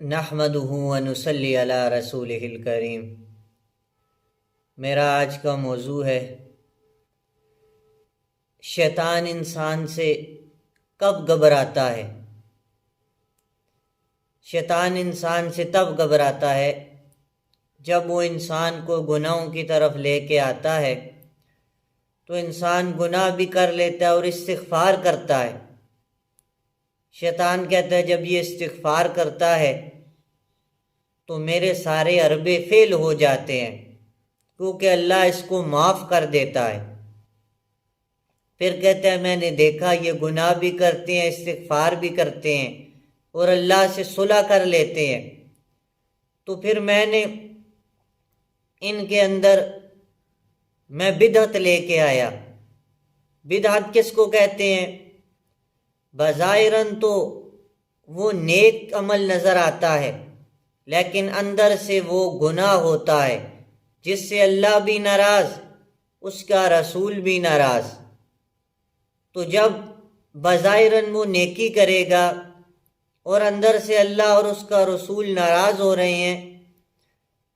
نحمدہ ونصلی علی رسولہ الکریم۔ میرا آج کا موضوع ہے شیطان انسان سے کب گھبراتا ہے۔ شیطان انسان سے تب گھبراتا ہے جب وہ انسان کو گناہوں کی طرف لے کے آتا ہے تو انسان گناہ بھی کر لیتا ہے اور استغفار کرتا ہے۔ شیطان کہتا ہے جب یہ استغفار کرتا ہے تو میرے سارے اربے فیل ہو جاتے ہیں کیونکہ اللہ اس کو معاف کر دیتا ہے۔ پھر کہتا ہے میں نے دیکھا یہ گناہ بھی کرتے ہیں، استغفار بھی کرتے ہیں اور اللہ سے صلح کر لیتے ہیں، تو پھر میں نے ان کے اندر بدعت لے کے آیا۔ بدعت کس کو کہتے ہیں؟ بظاہراً تو وہ نیک عمل نظر آتا ہے لیکن اندر سے وہ گناہ ہوتا ہے جس سے اللہ بھی ناراض، اس کا رسول بھی ناراض۔ تو جب بظاہراً وہ نیکی کرے گا اور اندر سے اللہ اور اس کا رسول ناراض ہو رہے ہیں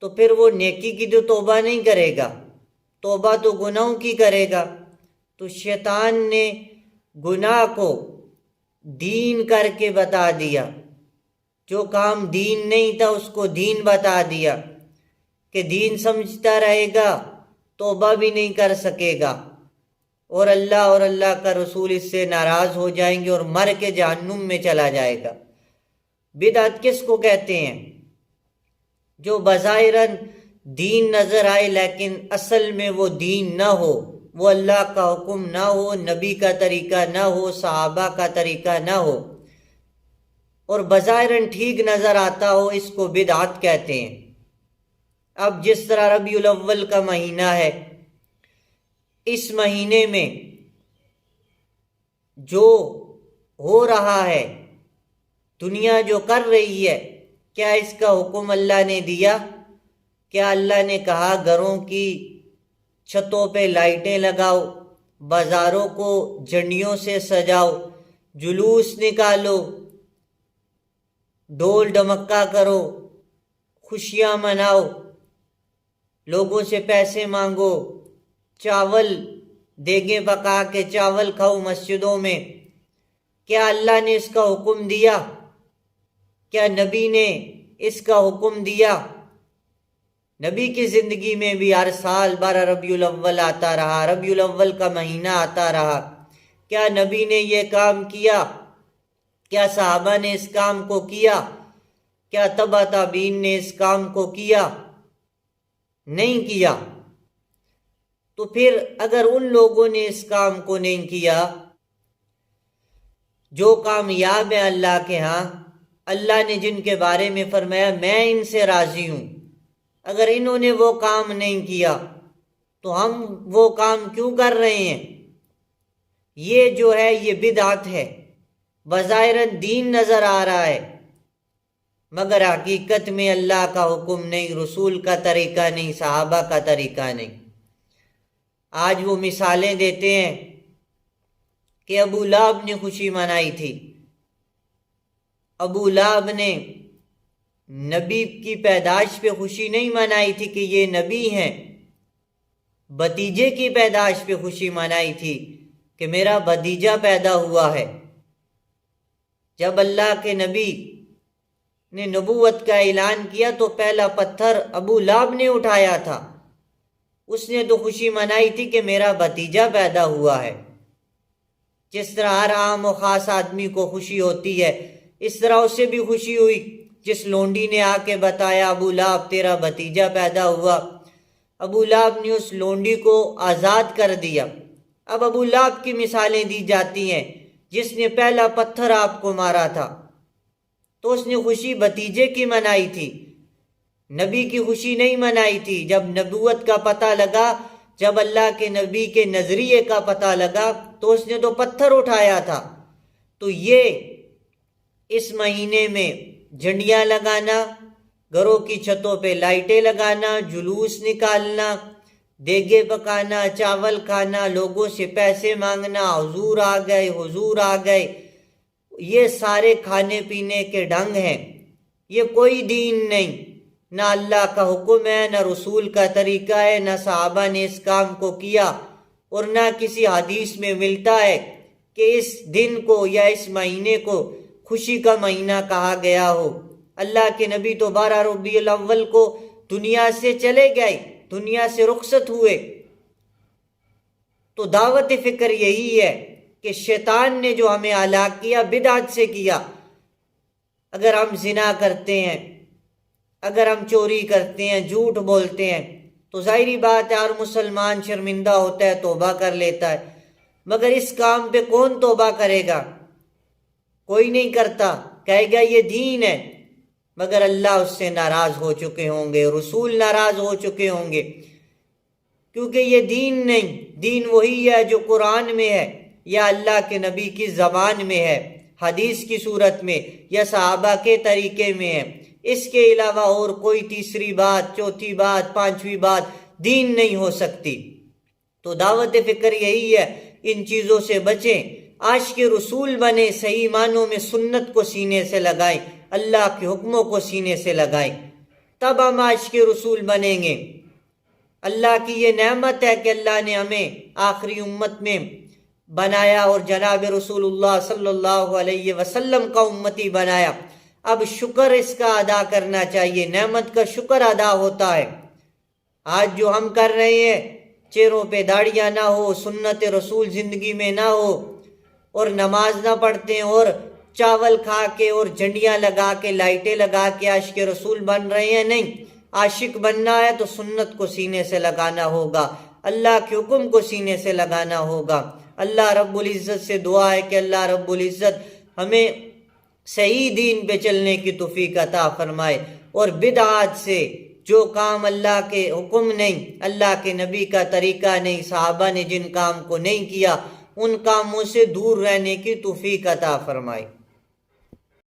تو پھر وہ نیکی کی تو توبہ نہیں کرے گا، توبہ تو گناہوں کی کرے گا۔ تو شیطان نے گناہ کو دین کر کے بتا دیا، جو کام دین نہیں تھا اس کو دین بتا دیا کہ دین سمجھتا رہے گا توبہ بھی نہیں کر سکے گا اور اللہ کا رسول اس سے ناراض ہو جائیں گے اور مر کے جہنم میں چلا جائے گا۔ بدعت کس کو کہتے ہیں؟ جو بظاہراً دین نظر آئے لیکن اصل میں وہ دین نہ ہو، وہ اللہ کا حکم نہ ہو، نبی کا طریقہ نہ ہو، صحابہ کا طریقہ نہ ہو اور بظاہراً ٹھیک نظر آتا ہو، اس کو بدعت کہتے ہیں۔ اب جس طرح ربیع الاول کا مہینہ ہے، اس مہینے میں جو ہو رہا ہے، دنیا جو کر رہی ہے، کیا اس کا حکم اللہ نے دیا؟ کیا اللہ نے کہا گھروں کی چھتوں پہ لائٹیں لگاؤ، بازاروں کو جھنڈیوں سے سجاؤ، جلوس نکالو، ڈول ڈمکا کرو، خوشیاں مناؤ، لوگوں سے پیسے مانگو، چاول دیگیں پکا کے چاول کھاؤ مسجدوں میں؟ کیا اللہ نے اس کا حکم دیا؟ کیا نبی نے اس کا حکم دیا؟ نبی کی زندگی میں بھی ہر سال 12 ربیع الاول آتا رہا، ربیع الاول کا مہینہ آتا رہا، کیا نبی نے یہ کام کیا؟ کیا صحابہ نے اس کام کو کیا؟ کیا تبع تابعین نے اس کام کو کیا؟ نہیں کیا۔ تو پھر اگر ان لوگوں نے اس کام کو نہیں کیا جو کامیاب ہیں اللہ کے ہاں، اللہ نے جن کے بارے میں فرمایا میں ان سے راضی ہوں، اگر انہوں نے وہ کام نہیں کیا تو ہم وہ کام کیوں کر رہے ہیں؟ یہ جو ہے یہ بدعت ہے، بظاہراً دین نظر آ رہا ہے مگر حقیقت میں اللہ کا حکم نہیں، رسول کا طریقہ نہیں، صحابہ کا طریقہ نہیں۔ آج وہ مثالیں دیتے ہیں کہ ابو لہب نے خوشی منائی تھی، ابو لہب نے نبی کی پیدائش پہ خوشی نہیں منائی تھی کہ یہ نبی ہیں، بھتیجے کی پیدائش پہ خوشی منائی تھی کہ میرا بھتیجا پیدا ہوا ہے۔ جب اللہ کے نبی نے نبوت کا اعلان کیا تو پہلا پتھر ابو لہب نے اٹھایا تھا، اس نے تو خوشی منائی تھی کہ میرا بھتیجا پیدا ہوا ہے۔ جس طرح ہر عام و خاص آدمی کو خوشی ہوتی ہے اس طرح اسے بھی خوشی ہوئی۔ جس لونڈی نے آ کے بتایا ابو لہب تیرا بھتیجا پیدا ہوا، ابو لہب نے اس لونڈی کو آزاد کر دیا۔ اب ابو لہب کی مثالیں دی جاتی ہیں جس نے پہلا پتھر آپ کو مارا تھا تو اس نے خوشی بھتیجے کی منائی تھی، نبی کی خوشی نہیں منائی تھی۔ جب نبوت کا پتہ لگا، جب اللہ کے نبی کے نظریے کا پتہ لگا تو اس نے تو پتھر اٹھایا تھا۔ تو یہ اس مہینے میں جھنڈیاں لگانا، گھروں کی چھتوں پہ لائٹیں لگانا، جلوس نکالنا، دیگے پکانا، چاول کھانا، لوگوں سے پیسے مانگنا، حضور آ گئے، حضور آ گئے، یہ سارے کھانے پینے کے ڈھنگ ہیں۔ یہ کوئی دین نہیں، نہ اللہ کا حکم ہے، نہ رسول کا طریقہ ہے، نہ صحابہ نے اس کام کو کیا، اور نہ کسی حدیث میں ملتا ہے کہ اس دن کو یا اس مہینے کو خوشی کا مہینہ کہا گیا ہو۔ اللہ کے نبی تو 12 ربیع الاول کو دنیا سے چلے گئے، دنیا سے رخصت ہوئے۔ تو دعوت فکر یہی ہے کہ شیطان نے جو ہمیں ہلاک کیا بدعت سے کیا۔ اگر ہم زنا کرتے ہیں، اگر ہم چوری کرتے ہیں، جھوٹ بولتے ہیں، تو ظاہری بات ہے ہر مسلمان شرمندہ ہوتا ہے، توبہ کر لیتا ہے، مگر اس کام پہ کون توبہ کرے گا؟ کوئی نہیں کرتا، کہے گا یہ دین ہے، مگر اللہ اس سے ناراض ہو چکے ہوں گے، رسول ناراض ہو چکے ہوں گے، کیونکہ یہ دین نہیں، دین وہی ہے جو قرآن میں ہے یا اللہ کے نبی کی زبان میں ہے، حدیث کی صورت میں یا صحابہ کے طریقے میں ہے۔ اس کے علاوہ اور کوئی تیسری بات، چوتھی بات، پانچویں بات دین نہیں ہو سکتی۔ تو دعوت فکر یہی ہے، ان چیزوں سے بچیں، عاشق رسول بنے، صحیح معنوں میں سنت کو سینے سے لگائیں، اللہ کے حکموں کو سینے سے لگائیں، تب ہم عاشق رسول بنیں گے۔ اللہ کی یہ نعمت ہے کہ اللہ نے ہمیں آخری امت میں بنایا اور جناب رسول اللہ صلی اللہ علیہ وسلم کا امتی بنایا۔ اب شکر اس کا ادا کرنا چاہیے، نعمت کا شکر ادا ہوتا ہے۔ آج جو ہم کر رہے ہیں، چہروں پہ داڑیاں نہ ہو، سنت رسول زندگی میں نہ ہو، اور نماز نہ پڑھتے ہیں، اور چاول کھا کے اور جھنڈیاں لگا کے لائٹیں لگا کے عاشق رسول بن رہے ہیں، نہیں۔ عاشق بننا ہے تو سنت کو سینے سے لگانا ہوگا، اللہ کے حکم کو سینے سے لگانا ہوگا۔ اللہ رب العزت سے دعا ہے کہ اللہ رب العزت ہمیں صحیح دین پہ چلنے کی توفیق عطا فرمائے، اور بدعات سے، جو کام اللہ کے حکم نہیں، اللہ کے نبی کا طریقہ نہیں، صحابہ نے جن کام کو نہیں کیا، ان کاموں سے دور رہنے کی توفیق عطا فرمائے۔